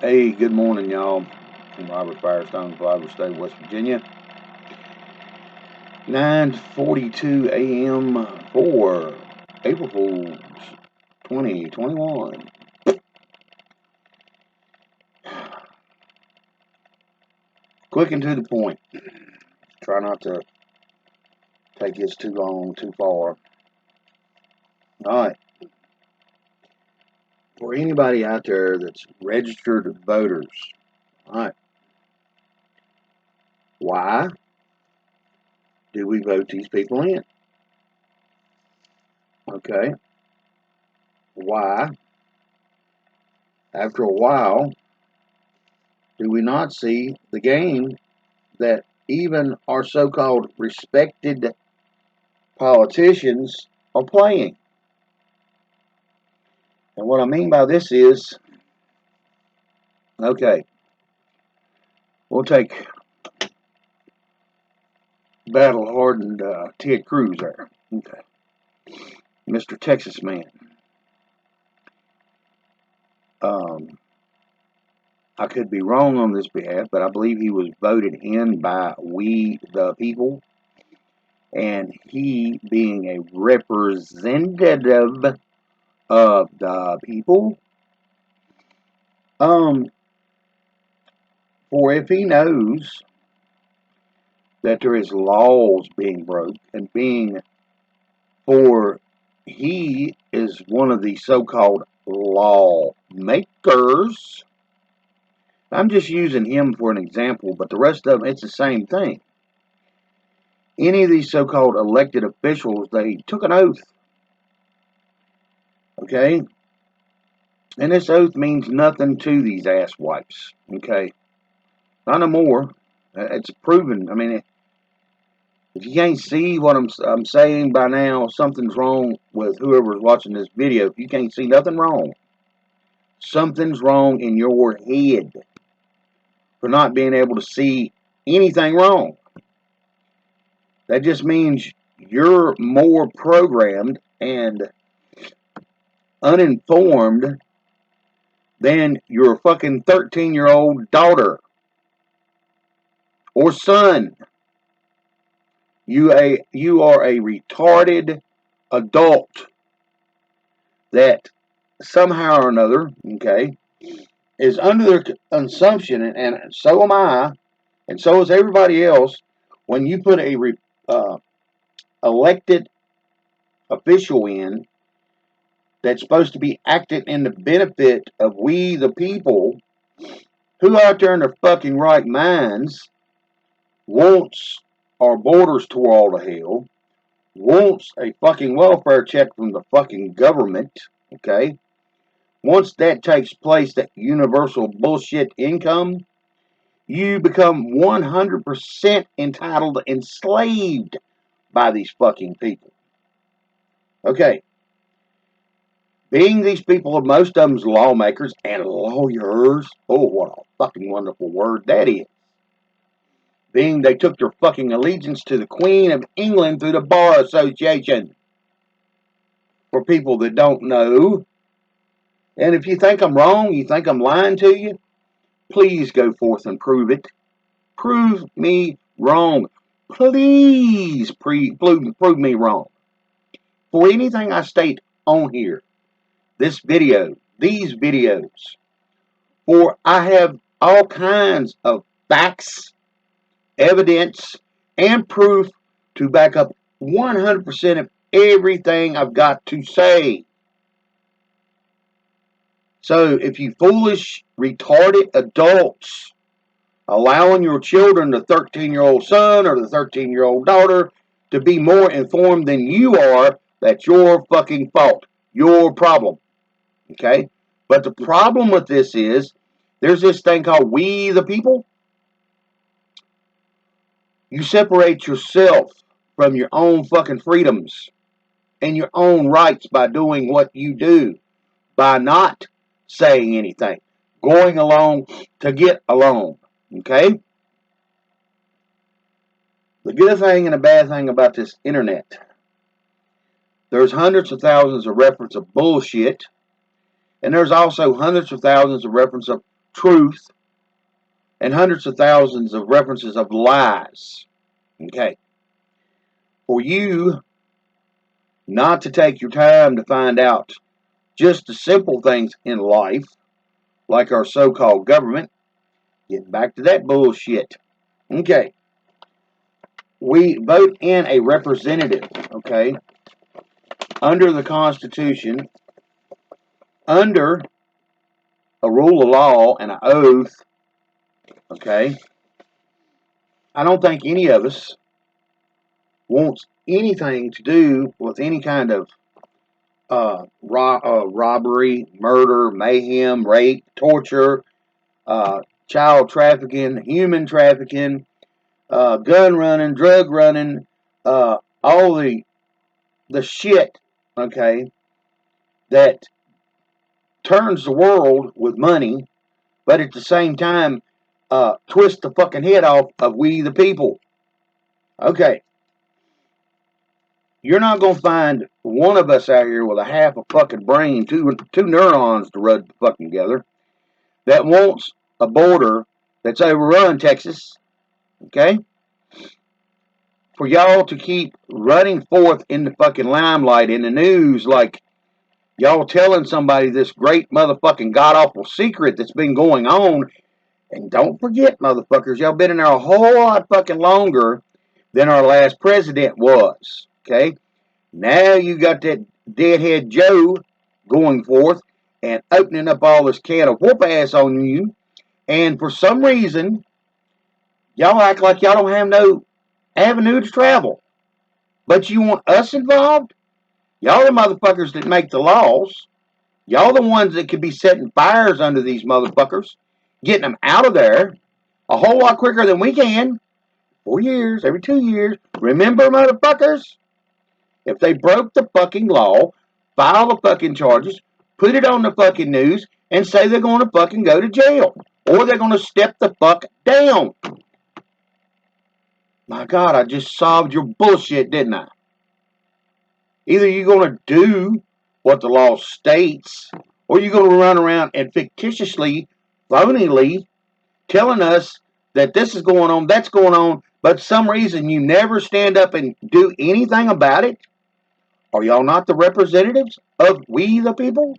Hey, good morning, y'all. I'm Robert Firestone, Flagler State, West Virginia. 9:42 a.m. for April Fools 2021. Quick and to the point. Try not to take this too long, too far. All right. For anybody out there that's registered voters, all right. Why do we vote these people in? Okay. Why, after a while, do we not see the game that even our so-called respected politicians are playing? And what I mean by this is, okay, we'll take battle-hardened Ted Cruz there. Okay, Mr. Texas Man. I could be wrong on this behalf, but I believe he was voted in by we the people, and he, being a representative of the people, for if he knows that there is laws being broke and being, for he is one of the so-called lawmakers. I'm just using him for an example, but the rest of them, it's the same thing. Any of these so-called elected officials, they took an oath, okay? And this oath means nothing to these ass wipes, okay? Not no more. It's proven. I mean, if you can't see what I'm saying by now, something's wrong with whoever's watching this video. If you can't see nothing wrong, something's wrong in your head for not being able to see anything wrong. That just means you're more programmed and uninformed than your fucking 13-year-old daughter or son. You are a retarded adult that somehow or another, okay, is under the assumption, and so am I, and so is everybody else, when you put a elected official in that's supposed to be acting in the benefit of we the people, who out there in their fucking right minds wants our borders tore all to hell, wants a fucking welfare check from the fucking government, okay? Once that takes place, that universal bullshit income, you become 100% entitled, enslaved by these fucking people. Okay. Being these people, most of them's lawmakers and lawyers. Oh, what a fucking wonderful word that is. Being they took their fucking allegiance to the Queen of England through the Bar Association. For people that don't know. And if you think I'm wrong, you think I'm lying to you, please go forth and prove it. Prove me wrong. Please prove me wrong. For anything I state on here, this video, these videos, for I have all kinds of facts, evidence, and proof to back up 100% of everything I've got to say. So if you foolish, retarded adults allowing your children, the 13-year-old son or the 13-year-old daughter, to be more informed than you are, that's your fucking fault. Your problem. Okay? But the problem with this is, there's this thing called we the people. You separate yourself from your own fucking freedoms and your own rights by doing what you do, by not saying anything, going along to get along. Okay? The good thing and the bad thing about this internet, there's hundreds of thousands of reference of bullshit, and there's also hundreds of thousands of reference of truth and hundreds of thousands of references of lies. Okay. For you not to take your time to find out just the simple things in life, like our so-called government, get back to that bullshit. Okay. We vote in a representative, okay, under the Constitution, under a rule of law and an oath, okay. I don't think any of us wants anything to do with any kind of robbery, murder, mayhem, rape, torture, child trafficking, human trafficking, gun running, drug running, all the shit, okay, that turns the world with money, but at the same time, twist the fucking head off of we the people. Okay. You're not going to find one of us out here with a half a fucking brain, two neurons to rub fucking together, that wants a border that's overrun Texas, okay? For y'all to keep running forth in the fucking limelight in the news like y'all telling somebody this great motherfucking god-awful secret that's been going on. And don't forget, motherfuckers, y'all been in there a whole lot fucking longer than our last president was, okay? Now you got that deadhead Joe going forth and opening up all this can of whoop ass on you. And for some reason, y'all act like y'all don't have no avenue to travel. But you want us involved? Y'all the motherfuckers that make the laws. Y'all the ones that could be setting fires under these motherfuckers, getting them out of there a whole lot quicker than we can. 4 years, every 2 years. Remember, motherfuckers? If they broke the fucking law, file the fucking charges, put it on the fucking news, and say they're going to fucking go to jail. Or they're going to step the fuck down. My God, I just solved your bullshit, didn't I? Either you're going to do what the law states, or you're going to run around and fictitiously, phonily, telling us that this is going on, that's going on, but for some reason you never stand up and do anything about it. Are y'all not the representatives of we the people?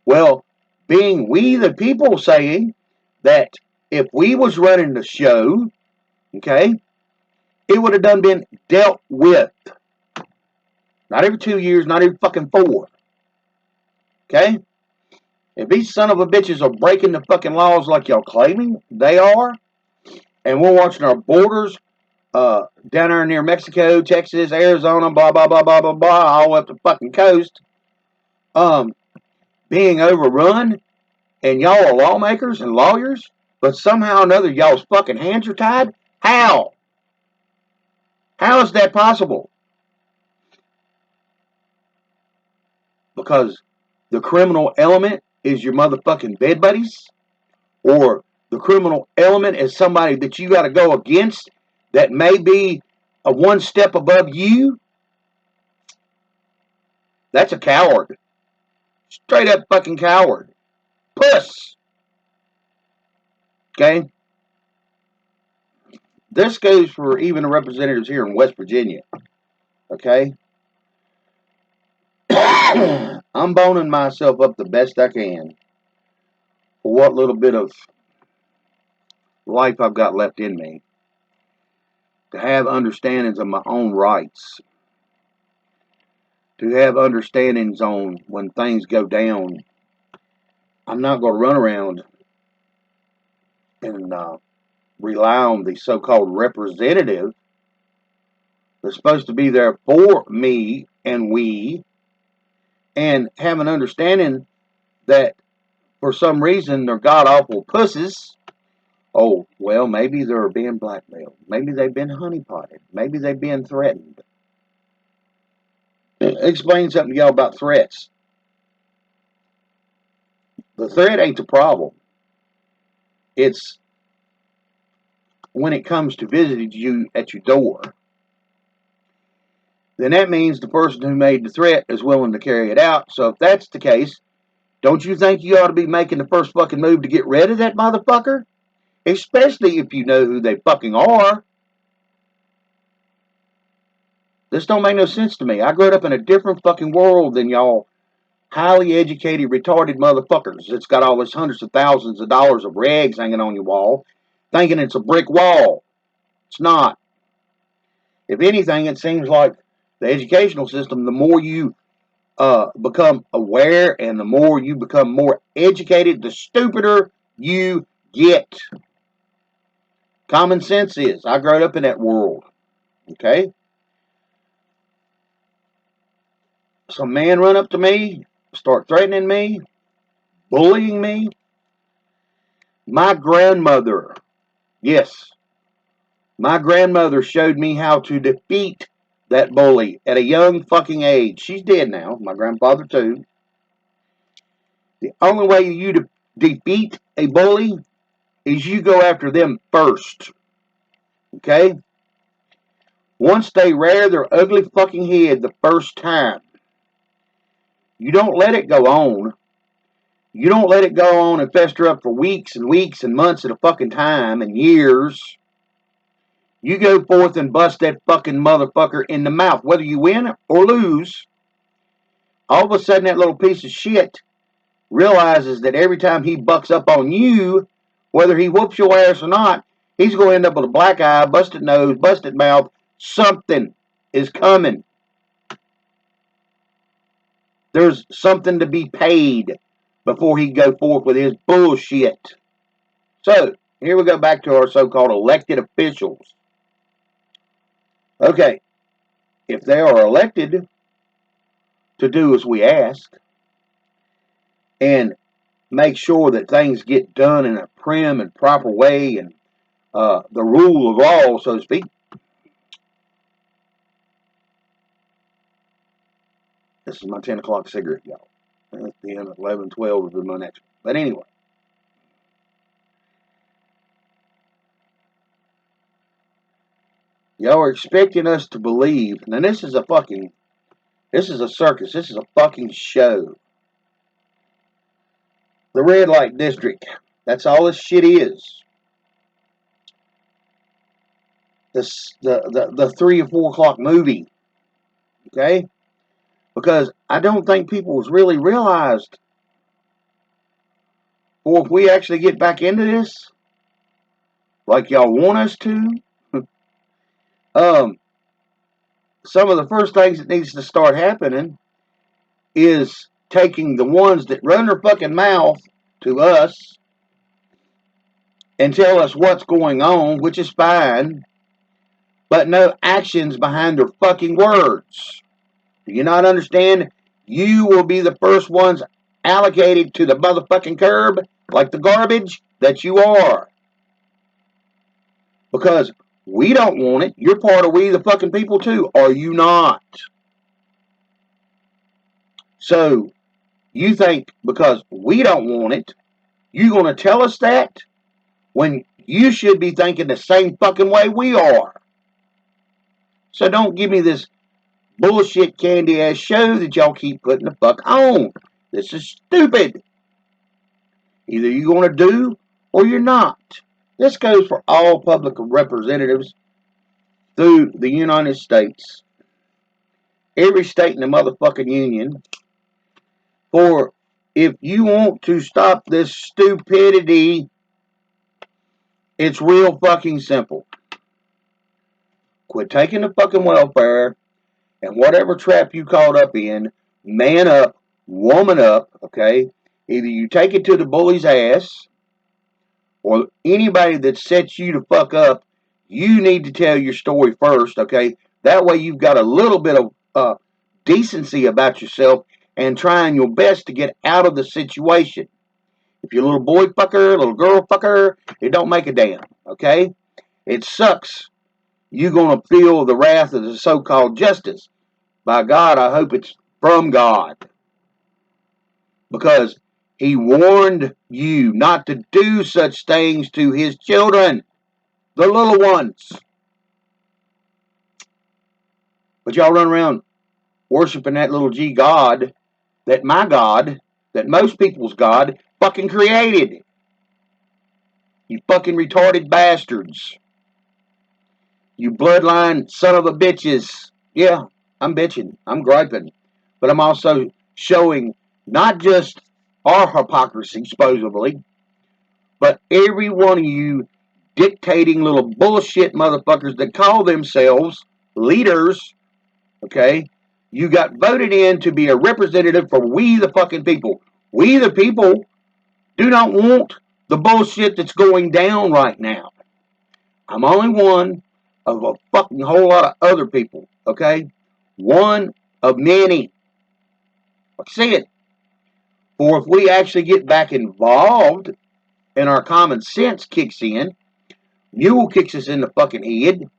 Well, being we the people saying that if we was running the show, okay, it would have done been dealt with. Not every 2 years, not every fucking 4. Okay? If these son of a bitches are breaking the fucking laws like y'all claiming they are, and we're watching our borders down there near Mexico, Texas, Arizona, blah, blah, blah, blah, blah, blah, all up the fucking coast, being overrun, and y'all are lawmakers and lawyers, but somehow or another y'all's fucking hands are tied? How? How is that possible? Because the criminal element is your motherfucking bed buddies? Or the criminal element is somebody that you got to go against that may be a one step above you? That's a coward. Straight up fucking coward. Puss. Okay? This goes for even the representatives here in West Virginia. Okay? I'm boning myself up the best I can for what little bit of life I've got left in me. To have understandings of my own rights. To have understandings on when things go down. I'm not going to run around and rely on the so-called representative that's supposed to be there for me and we, and have an understanding that for some reason they're god-awful pussies. Oh, well, maybe they're being blackmailed. Maybe they've been honeypotted. Maybe they've been threatened. Explain something to y'all about threats. The threat ain't the problem. It's when it comes to visiting you at your door. Then that means the person who made the threat is willing to carry it out. So if that's the case, Don't you think you ought to be making the first fucking move to get rid of that motherfucker? Especially if you know who they fucking are. This don't make no sense to me. I grew up in a different fucking world than y'all highly educated, retarded motherfuckers that's got all this hundreds of thousands of dollars of rags hanging on your wall, thinking it's a brick wall. It's not. If anything, it seems like the educational system, the more you become aware and the more you become more educated, the stupider you get. Common sense is. I grew up in that world. Okay? Some man run up to me, start threatening me, bullying me. My grandmother, yes, my grandmother showed me how to defeat that bully at a young fucking age. She's dead now. My grandfather too. The only way you defeat a bully is you go after them first. Okay? Once they rear their ugly fucking head the first time, you don't let it go on. You don't let it go on and fester up for weeks and weeks and months at a fucking time and years. You go forth and bust that fucking motherfucker in the mouth. Whether you win or lose, all of a sudden that little piece of shit realizes that every time he bucks up on you, whether he whoops your ass or not, he's going to end up with a black eye, busted nose, busted mouth. Something is coming. There's something to be paid before he go forth with his bullshit. So, here we go back to our so-called elected officials. Okay, if they are elected to do as we ask and make sure that things get done in a prim and proper way and the rule of law, so to speak. This is my 10 o'clock cigarette, y'all. At the end of 11, 12 will be my next one. But anyway. Y'all are expecting us to believe. Now this is a circus. This is a fucking show. The red light district. That's all this shit is. The 3 or 4 o'clock movie. Okay? Because I don't think people has really realized, or if we actually get back into this, like y'all want us to, some of the first things that needs to start happening is taking the ones that run their fucking mouth to us and tell us what's going on, which is fine, but no actions behind their fucking words. Do you not understand? You will be the first ones allocated to the motherfucking curb, like the garbage that you are. Because we don't want it. You're part of we the fucking people too. Are you not? So, you think because we don't want it, you're going to tell us that when you should be thinking the same fucking way we are. So don't give me this bullshit candy ass show that y'all keep putting the fuck on. This is stupid. Either you're going to do or you're not. This goes for all public representatives through the United States. Every state in the motherfucking union. For if you want to stop this stupidity, it's real fucking simple. Quit taking the fucking welfare and whatever trap you caught up in, man up, woman up, okay? Either you take it to the bully's ass, or anybody that sets you to fuck up, you need to tell your story first, okay? That way you've got a little bit of decency about yourself and trying your best to get out of the situation. If you're a little boy fucker, little girl fucker, it don't make a damn, okay? It sucks. You're going to feel the wrath of the so-called justice. By God, I hope it's from God. Because he warned you not to do such things to his children, the little ones. But y'all run around worshiping that little G God, that my God, that most people's God fucking created. You fucking retarded bastards. You bloodline son of a bitches. Yeah, I'm bitching. I'm griping. But I'm also showing not just our hypocrisy, supposedly, but every one of you dictating little bullshit motherfuckers that call themselves leaders, okay? You got voted in to be a representative for we the fucking people. We the people do not want the bullshit that's going down right now. I'm only one of a fucking whole lot of other people, okay? One of many. Like I said, for if we actually get back involved and our common sense kicks in, mule kicks us in the fucking head,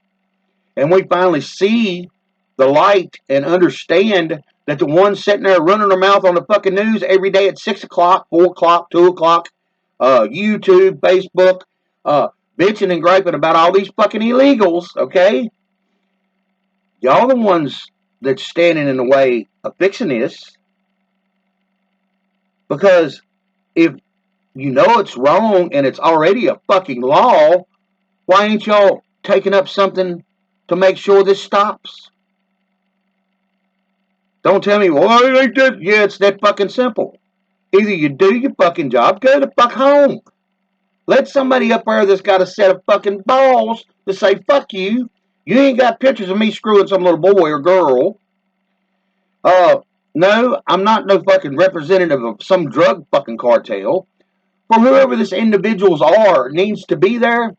and we finally see the light and understand that the ones sitting there running their mouth on the fucking news every day at 6 o'clock, 4 o'clock, 2 o'clock, YouTube, Facebook, bitching and griping about all these fucking illegals, okay? Y'all the ones that's standing in the way of fixing this. Because if you know it's wrong and it's already a fucking law, why ain't y'all taking up something to make sure this stops? Don't tell me, well, it ain't that. Yeah, it's that fucking simple. Either you do your fucking job, go the fuck home. Let somebody up there that's got a set of fucking balls to say, fuck you. You ain't got pictures of me screwing some little boy or girl. No, I'm not no fucking representative of some drug fucking cartel. For whoever this individuals are needs to be there,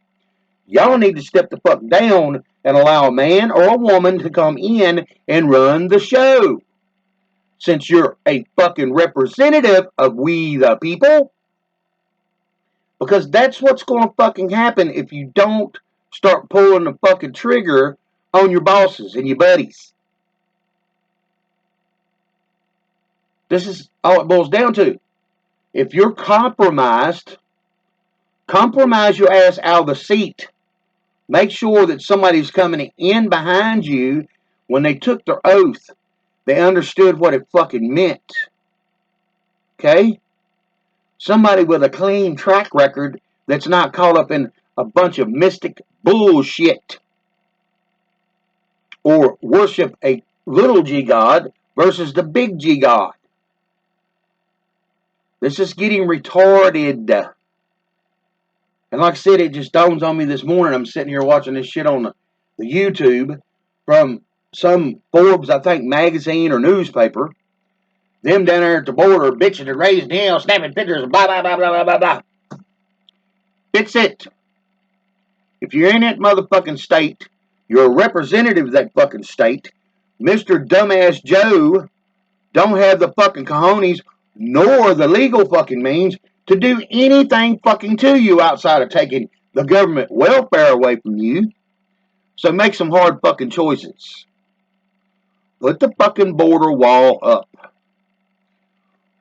y'all need to step the fuck down and allow a man or a woman to come in and run the show. Since you're a fucking representative of we the people. Because that's what's going to fucking happen if you don't start pulling the fucking trigger on your bosses and your buddies. This is all it boils down to. If you're compromised, compromise your ass out of the seat. Make sure that somebody's coming in behind you when they took their oath. They understood what it fucking meant. Okay? Somebody with a clean track record that's not caught up in a bunch of mystic bullshit. Or worship a little g God versus the big G God. This is getting retarded. And like I said, it just dawns on me this morning. I'm sitting here watching this shit on the YouTube from some Forbes, I think, magazine or newspaper. Them down there at the border bitching and raising hell, snapping pictures, blah, blah, blah, blah, blah, blah. Fix it. If you're in that motherfucking state, you're a representative of that fucking state. Mr. Dumbass Joe don't have the fucking cojones nor the legal fucking means to do anything fucking to you outside of taking the government welfare away from you. So make some hard fucking choices. Put the fucking border wall up.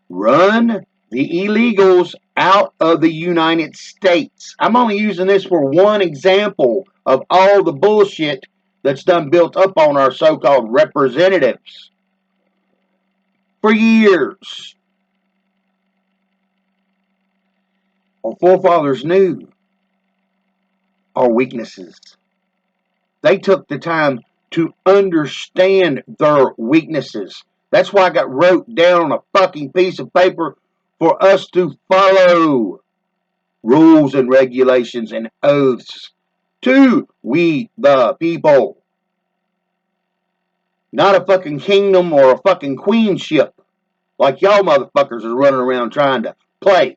Run the illegals out of the United States. I'm only using this for one example of all the bullshit that's done built up on our so-called representatives. For years. Our forefathers knew our weaknesses. They took the time to understand their weaknesses. That's why I got wrote down on a fucking piece of paper for us to follow rules and regulations and oaths to we the people. Not a fucking kingdom or a fucking queenship like y'all motherfuckers are running around trying to play.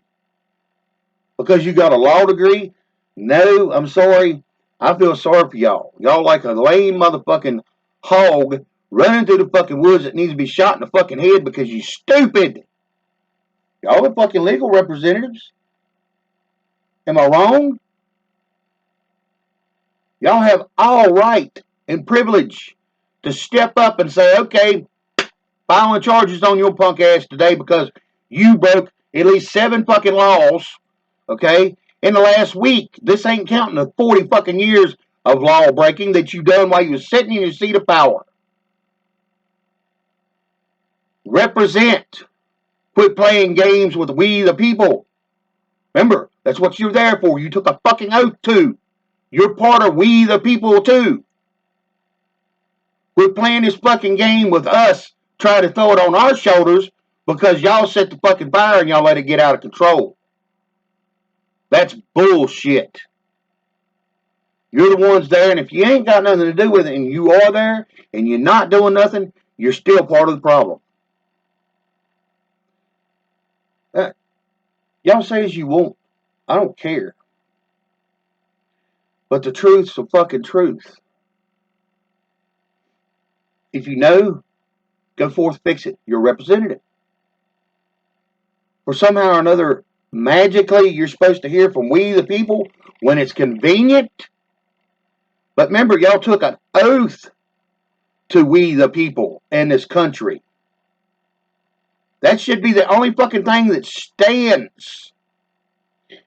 Because you got a law degree? No, I'm sorry. I feel sorry for y'all. Y'all like a lame motherfucking hog running through the fucking woods that needs to be shot in the fucking head because you stupid. Y'all the fucking legal representatives. Am I wrong? Y'all have all right and privilege to step up and say, okay, filing charges on your punk ass today because you broke at least 7 fucking laws, okay, in the last week. This ain't counting the 40 fucking years of law breaking that you done while you was sitting in your seat of power. Represent. Quit playing games with we the people. Remember, that's what you're there for. You took a fucking oath to. You're part of we the people too. Quit playing this fucking game with us, trying to throw it on our shoulders because y'all set the fucking fire and y'all let it get out of control. That's bullshit. You're the ones there, and if you ain't got nothing to do with it and you are there and you're not doing nothing, you're still part of the problem. Y'all say as you won't. I don't care. But the truth's the fucking truth. If you know, go forth, fix it. You're a representative. Or somehow or another, magically, you're supposed to hear from we the people when it's convenient. But remember, y'all took an oath to we the people in this country. That should be the only fucking thing that stands.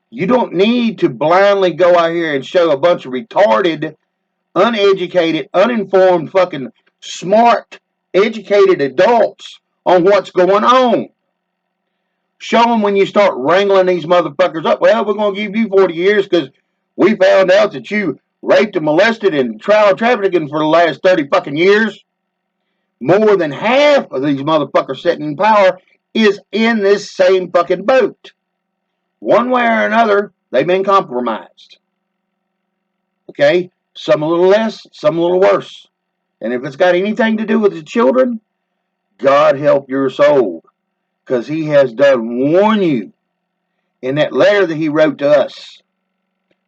You don't need to blindly go out here and show a bunch of retarded, uneducated, uninformed, fucking smart, educated adults on what's going on. Show them when you start wrangling these motherfuckers up. Well, we're going to give you 40 years because we found out that you raped and molested and child trafficking for the last 30 fucking years. More than half of these motherfuckers sitting in power is in this same fucking boat. One way or another, they've been compromised. Okay? Some a little less, some a little worse. And if it's got anything to do with the children, God help your soul. Because he has done warn you in that letter that he wrote to us,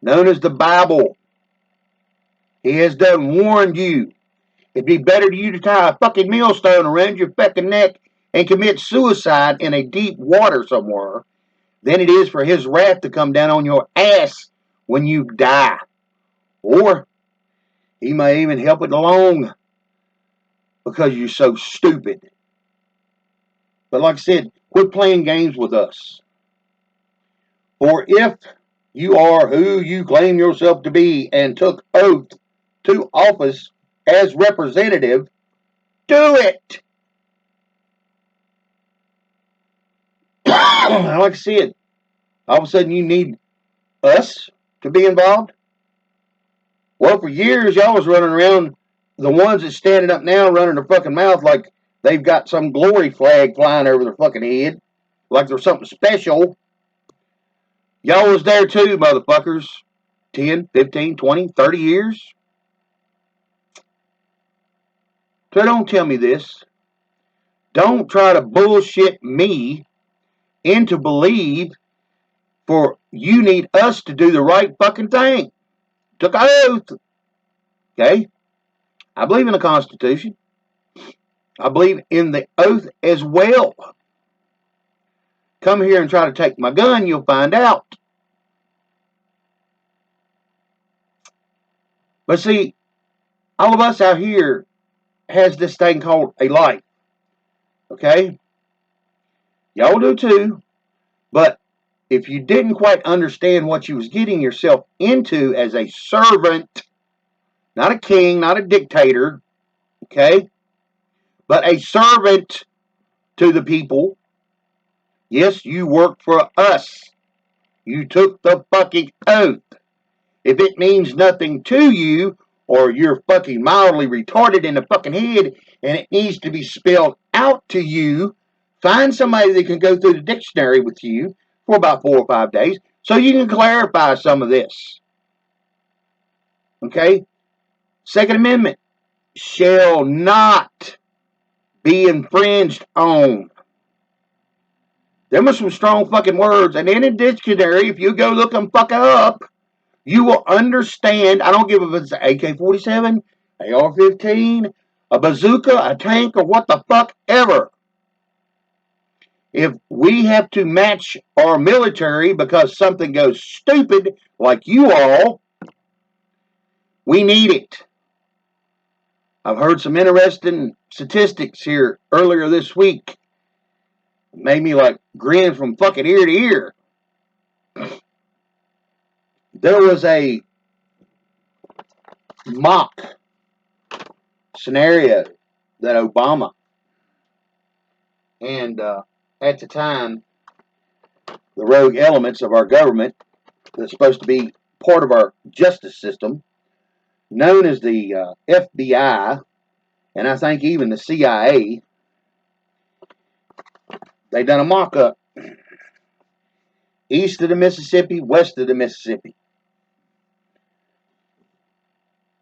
known as the Bible. He has done warned you. It'd be better to you to tie a fucking millstone around your fucking neck and commit suicide in a deep water somewhere than it is for his wrath to come down on your ass when you die. Or he may even help it along because you're so stupid. But like I said, quit playing games with us. For if you are who you claim yourself to be and took oath to office as representative, do it. Like I said, all of a sudden you need us to be involved. Well, for years y'all was running around, the ones that's standing up now running their fucking mouth like they've got some glory flag flying over their fucking head, like there's something special. Y'all was there too, motherfuckers. 10, 15, 20, 30 years. So don't tell me this. Don't try to bullshit me into believe for you need us to do the right fucking thing. Took an oath. Okay? I believe in the Constitution. I believe in the oath as well. Come here and try to take my gun, you'll find out. But see, all of us out here has this thing called a life. Okay? Y'all do too. But if you didn't quite understand what you was getting yourself into as a servant, not a king, not a dictator, okay, but a servant to the people, yes, you work for us. You took the fucking oath. If it means nothing to you, or you're fucking mildly retarded in the fucking head, and it needs to be spelled out to you, find somebody that can go through the dictionary with you for about 4 or 5 days so you can clarify some of this. Okay? Second Amendment shall not be infringed on. There were some strong fucking words, and in a dictionary, if you go look them fucking up, you will understand. I don't give a if it's an AK-47, AR-15, a bazooka, a tank, or what the fuck ever. If we have to match our military because something goes stupid like you all, we need it. I've heard some interesting statistics here earlier this week. It made me like grin from fucking ear to ear. There was a mock scenario that Obama and at the time, the rogue elements of our government that's supposed to be part of our justice system, known as the FBI, and I think even the CIA, they done a mock-up. East of the Mississippi, west of the Mississippi.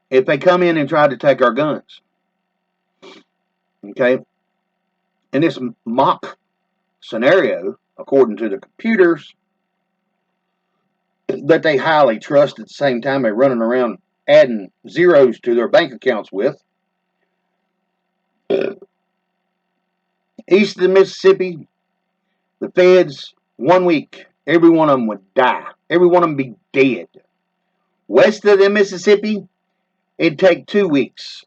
If they come in and try to take our guns. Okay? In this mock scenario, according to the computers that they highly trust at the same time they're running around adding zeros to their bank accounts with, east of the Mississippi, the feds, 1 week, every one of them would die. Every one of them be dead. West of the Mississippi, it'd take 2 weeks.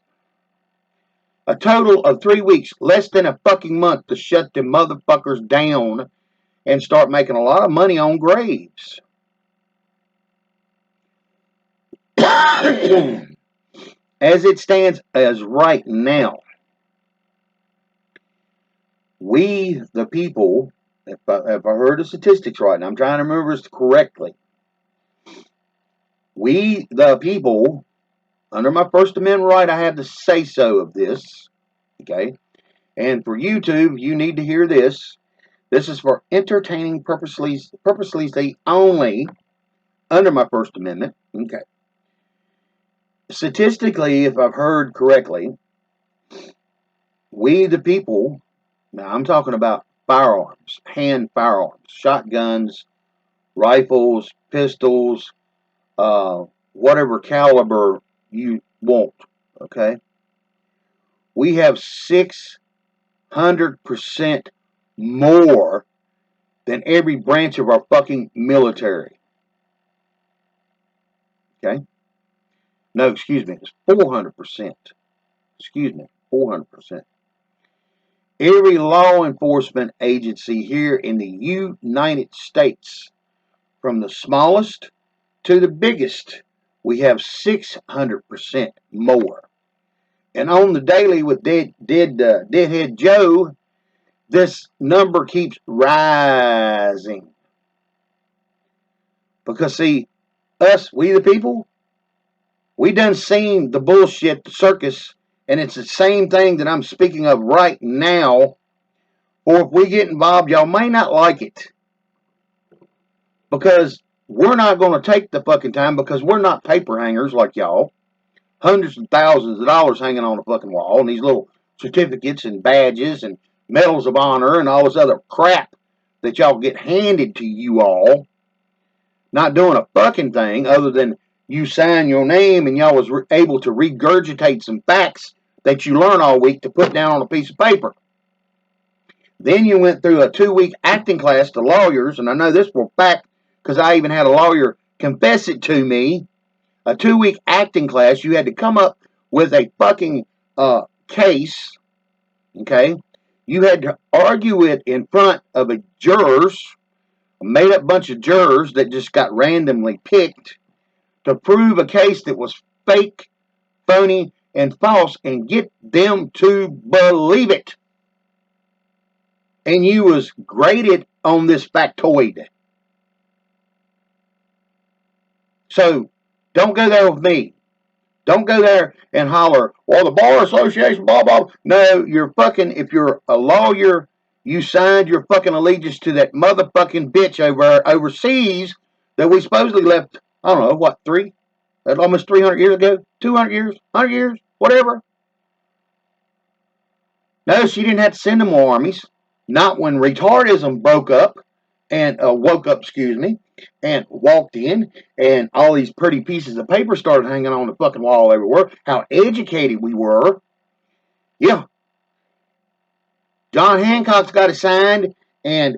A total of 3 weeks, less than a fucking month to shut them motherfuckers down and start making a lot of money on graves. As it stands as right now, we, the people, if I heard the statistics right, and I'm trying to remember this correctly, we, the people, under my First Amendment right, I have the say-so of this, okay? And for YouTube, you need to hear this. This is for entertaining purposes only, under my First Amendment, okay? Statistically, if I've heard correctly, we, the people, now I'm talking about firearms, hand firearms, shotguns, rifles, pistols, whatever caliber you want, okay? We have 600% more than every branch of our fucking military. Okay? No, excuse me, it's 400%. Excuse me, 400%. Every law enforcement agency here in the United States, from the smallest to the biggest, we have 600% more. And on the daily with Deadhead Joe, this number keeps rising. Because, see, us, we the people, we done seen the bullshit, the circus, and it's the same thing that I'm speaking of right now. Or if we get involved, y'all may not like it. Because we're not going to take the fucking time, because we're not paper hangers like y'all. Hundreds of thousands of dollars hanging on the fucking wall, and these little certificates and badges and medals of honor and all this other crap that y'all get handed to you all. Not doing a fucking thing other than you sign your name and y'all was able to regurgitate some facts that you learn all week to put down on a piece of paper. Then you went through a 2-week acting class to lawyers, and I know this for a fact because I even had a lawyer confess it to me. A 2-week acting class, you had to come up with a fucking case, okay? You had to argue it in front of a jurors, a made-up bunch of jurors that just got randomly picked to prove a case that was fake, phony, and false, and get them to believe it. And you was graded on this factoid. So, don't go there with me. Don't go there and holler, well, the Bar Association, blah, blah. No, you're fucking, if you're a lawyer, you signed your fucking allegiance to that motherfucking bitch overseas that we supposedly left, I don't know, what, almost 300 years ago? 200 years? 100 years? Whatever. No, she didn't have to send them more armies. Not when retardism woke up, and walked in, and all these pretty pieces of paper started hanging on the fucking wall everywhere. How educated we were. Yeah. John Hancock's got it signed, and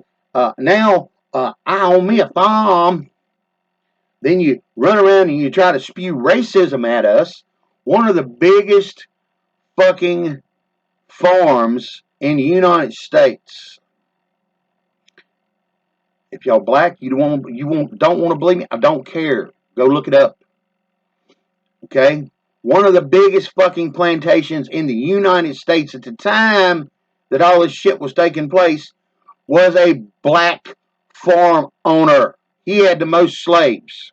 now I own me a farm. Then you run around and you try to spew racism at us. One of the biggest fucking farms in the United States. If y'all black, don't want to believe me, I don't care. Go look it up. Okay? One of the biggest fucking plantations in the United States at the time that all this shit was taking place was a black farm owner. He had the most slaves.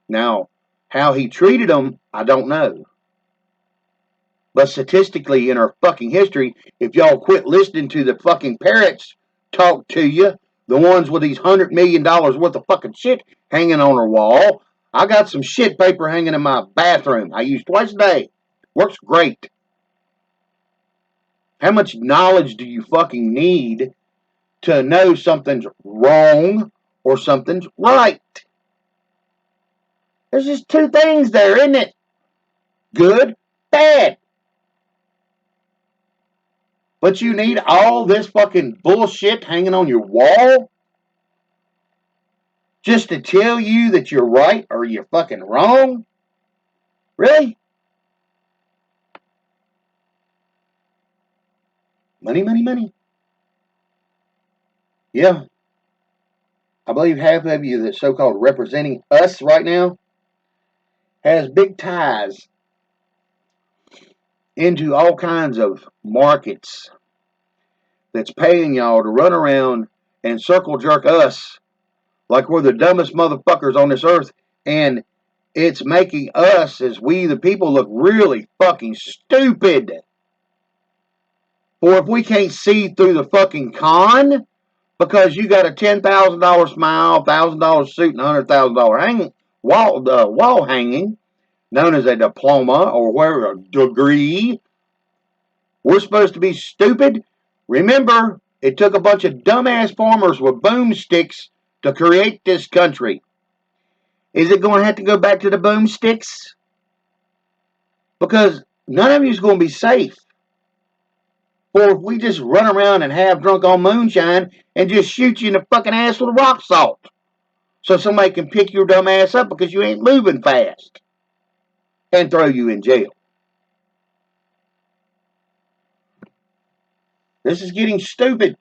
Now, how he treated them, I don't know. But statistically, in our fucking history, if y'all quit listening to the fucking parrots talk to you, the ones with these $100 million worth of fucking shit hanging on their wall, I got some shit paper hanging in my bathroom. I use twice a day. Works great. How much knowledge do you fucking need to know something's wrong or something's right? There's just two things there, isn't it? Good, bad. But you need all this fucking bullshit hanging on your wall just to tell you that you're right or you're fucking wrong? Really? Money, money, money. Yeah. I believe half of you that's so-called representing us right now has big ties into all kinds of markets that's paying y'all to run around and circle jerk us like we're the dumbest motherfuckers on this earth, and it's making us, as we the people, look really fucking stupid. For if we can't see through the fucking con because you got a $10,000 smile, $1,000 suit, and $100,000 wall hanging, known as a diploma or whatever, a degree, we're supposed to be stupid? Remember, it took a bunch of dumbass farmers with boomsticks to create this country. Is it going to have to go back to the boomsticks? Because none of you is going to be safe. Or if we just run around and have drunk on moonshine and just shoot you in the fucking ass with rock salt. So somebody can pick your dumb ass up because you ain't moving fast. And throw you in jail. This is getting stupid.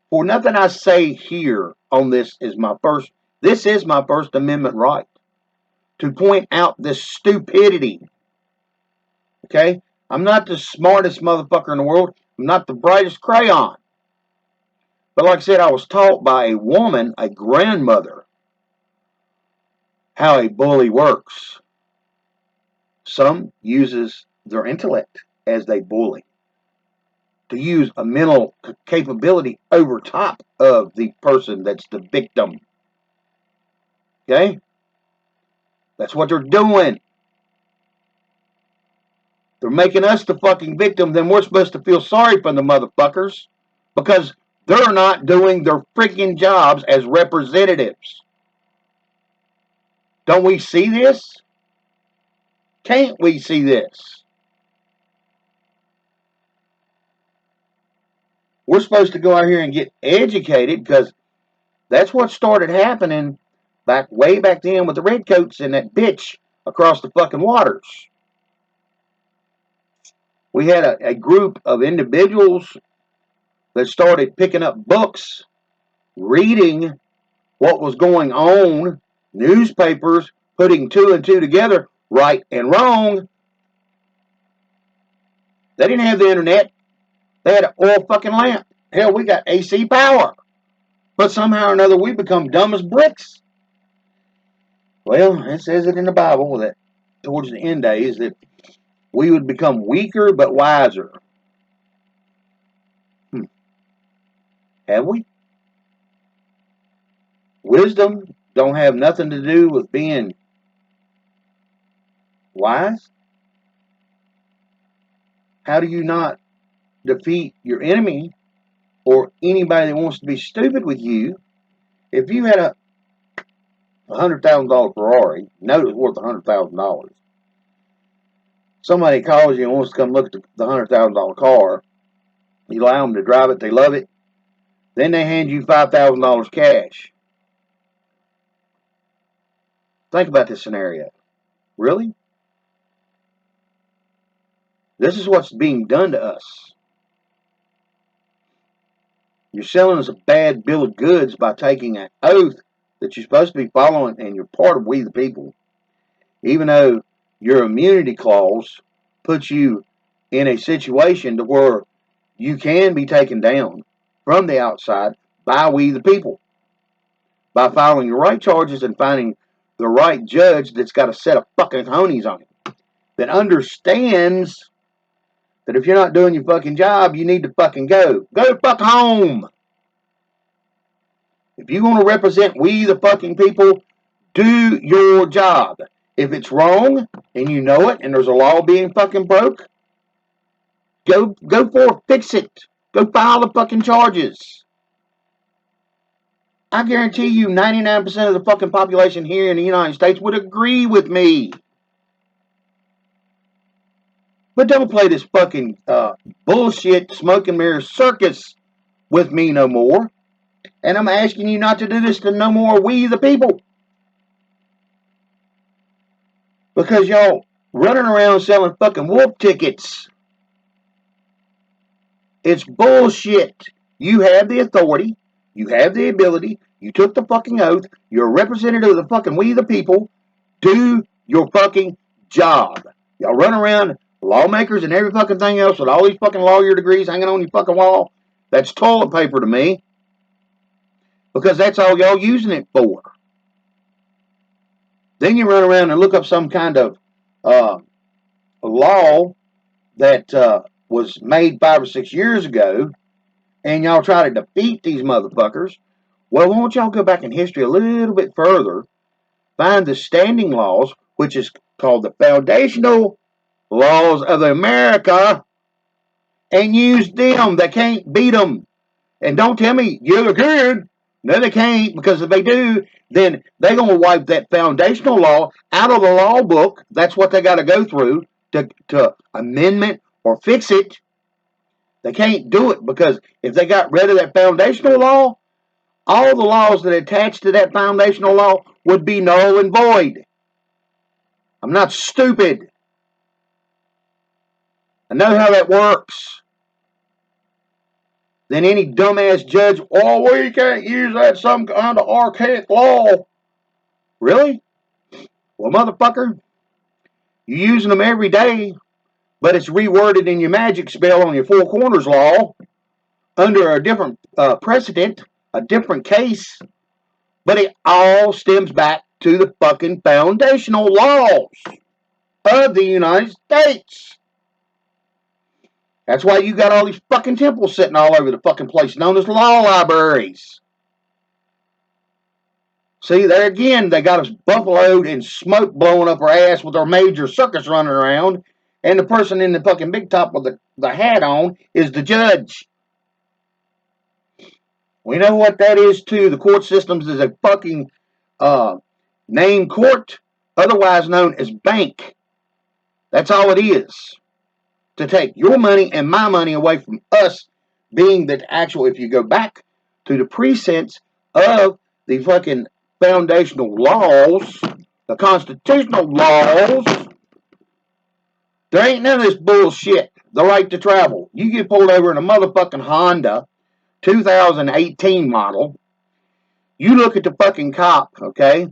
For nothing I say here on this is my First Amendment right. To point out this stupidity. Okay? I'm not the smartest motherfucker in the world. I'm not the brightest crayon. But like I said, I was taught by a woman, a grandmother, how a bully works. Some uses their intellect as they bully. To use a mental capability over top of the person that's the victim. Okay? That's what they're doing. They're making us the fucking victim, then we're supposed to feel sorry for the motherfuckers because they're not doing their freaking jobs as representatives. Don't we see this? Can't we see this? We're supposed to go out here and get educated because that's what started happening way back then with the redcoats and that bitch across the fucking waters. We had a group of individuals that started picking up books, reading what was going on, newspapers, putting two and two together, right and wrong. They didn't have the internet. They had an oil fucking lamp. Hell, we got AC power. But somehow or another, we become dumb as bricks. Well, it says it in the Bible that towards the end days that we would become weaker but wiser. Have we? Wisdom don't have nothing to do with being wise. How do you not defeat your enemy or anybody that wants to be stupid with you? If you had a $100,000 Ferrari, know it's worth $100,000. Somebody calls you and wants to come look at the $100,000 car. You allow them to drive it, they love it. Then they hand you $5,000 cash. Think about this scenario. Really? This is what's being done to us. You're selling us a bad bill of goods by taking an oath that you're supposed to be following and you're part of we the people. Even though your immunity clause puts you in a situation to where you can be taken down from the outside by we the people. By filing the right charges and finding the right judge that's got a set of fucking cojones on him. That understands that if you're not doing your fucking job, you need to fucking go. Go fuck home. If you want to represent we the fucking people, do your job. If it's wrong and you know it and there's a law being fucking broke, go for it, fix it. Go file the fucking charges. I guarantee you 99% of the fucking population here in the United States would agree with me. But don't play this fucking bullshit smoke and mirror circus with me no more. And I'm asking you not to do this to no more we the people. Because y'all running around selling fucking wolf tickets. It's bullshit. You have the authority. You have the ability. You took the fucking oath. You're a representative of the fucking we the people. Do your fucking job. Y'all run around lawmakers and every fucking thing else with all these fucking lawyer degrees hanging on your fucking wall. That's toilet paper to me. Because that's all y'all using it for. Then you run around and look up some kind of law that was made 5 or 6 years ago, and y'all try to defeat these motherfuckers. Well, why don't y'all go back in history a little bit further, find the standing laws, which is called the foundational laws of America, and use them. They can't beat them. And don't tell me, yeah, they can. No, they can't, because if they do, then they're going to wipe that foundational law out of the law book. That's what they got to go through to amendment or fix it. They can't do it, because if they got rid of that foundational law, all the laws that attach to that foundational law would be null and void. I'm not stupid. I know how that works. Then any dumbass judge, oh, we can't use that some kind of archaic law. Really? Well, motherfucker, you're using them every day, but it's reworded in your magic spell on your Four Corners law under a different precedent, a different case, but it all stems back to the fucking foundational laws of the United States. That's why you got all these fucking temples sitting all over the fucking place, known as law libraries. See, there again, they got us buffaloed and smoke blowing up our ass with our major circus running around, and the person in the fucking big top with the hat on is the judge. We know what that is, too. The court systems is a fucking named court, otherwise known as bank. That's all it is. To take your money and my money away from us, being the actual, if you go back to the precincts of the fucking foundational laws, the constitutional laws, there ain't none of this bullshit. The right to travel. You get pulled over in a motherfucking Honda 2018 model. You look at the fucking cop, okay,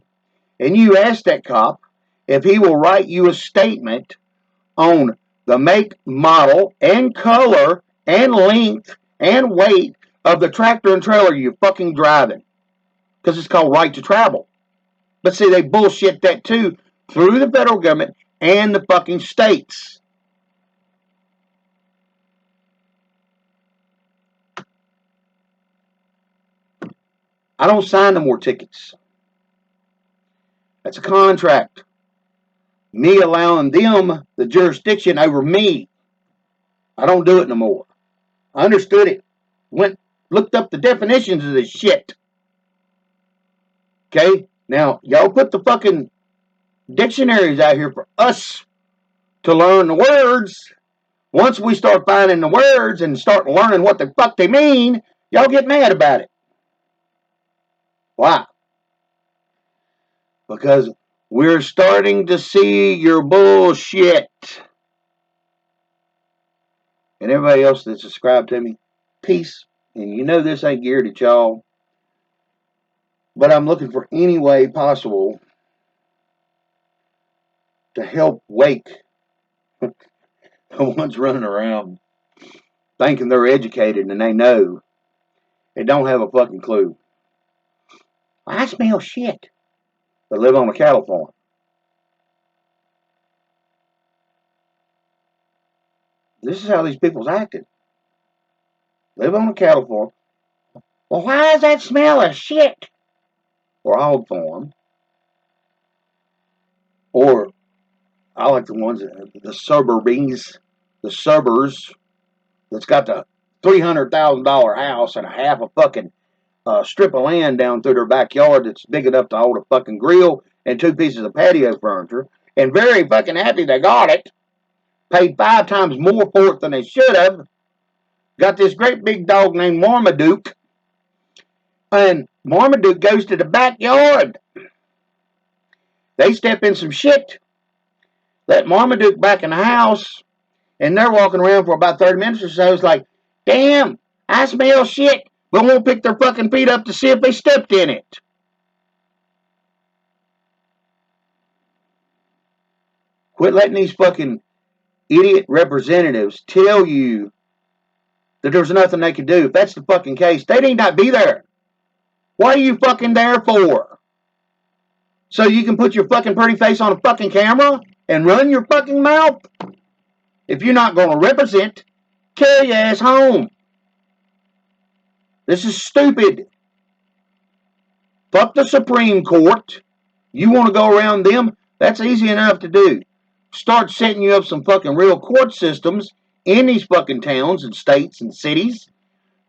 and you ask that cop if he will write you a statement on the make, model, and color, and length, and weight of the tractor and trailer you're fucking driving. Because it's called right to travel. But see, they bullshit that too through the federal government and the fucking states. I don't sign no more tickets. That's a contract. Me allowing them the jurisdiction over me. I don't do it no more. I understood it. Looked up the definitions of this shit. Okay? Now, y'all put the fucking dictionaries out here for us to learn the words. Once we start finding the words and start learning what the fuck they mean, y'all get mad about it. Why? Because we're starting to see your bullshit. And everybody else that subscribed to me, peace. And you know this ain't geared at y'all. But I'm looking for any way possible to help wake the ones running around thinking they're educated and they know and don't have a fucking clue. I smell shit. They live on a cattle farm. This is how these people's acting. Live on a cattle farm. Well, why does that smell of shit? Or hog farm. Or I like the ones, the suburbs, the suburbs that's got the $300,000 house and a half a fucking strip of land down through their backyard that's big enough to hold a fucking grill and 2 pieces of patio furniture, and very fucking happy they got it. Paid 5 times more for it than they should have. Got this great big dog named Marmaduke, and Marmaduke goes to the backyard. They step in some shit, let Marmaduke back in the house, and they're walking around for about 30 minutes or so. It's like, damn, I smell shit, but won't pick their fucking feet up to see if they stepped in it. Quit letting these fucking idiot representatives tell you that there's nothing they can do. If that's the fucking case, they need not be there. What are you fucking there for? So you can put your fucking pretty face on a fucking camera and run your fucking mouth? If you're not going to represent, carry your ass home. This is stupid. Fuck the Supreme Court. You want to go around them? That's easy enough to do. Start setting you up some fucking real court systems in these fucking towns and states and cities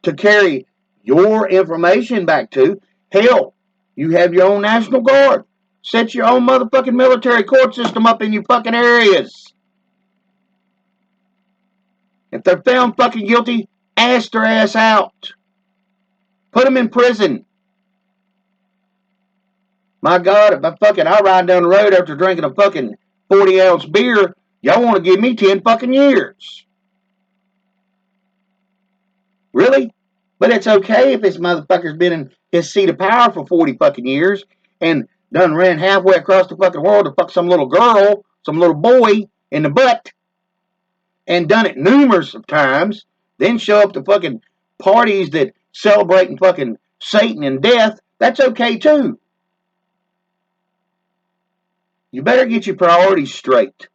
to carry your information back to. Hell, you have your own National Guard. Set your own motherfucking military court system up in your fucking areas. If they're found fucking guilty, ask their ass out. Put them in prison. My God, if I ride down the road after drinking a fucking 40-ounce beer, y'all want to give me 10 fucking years. Really? But it's okay if this motherfucker's been in his seat of power for 40 fucking years and done ran halfway across the fucking world to fuck some little girl, some little boy in the butt, and done it numerous of times, then show up to fucking parties that celebrating fucking Satan and death. That's okay too. You better get your priorities straight.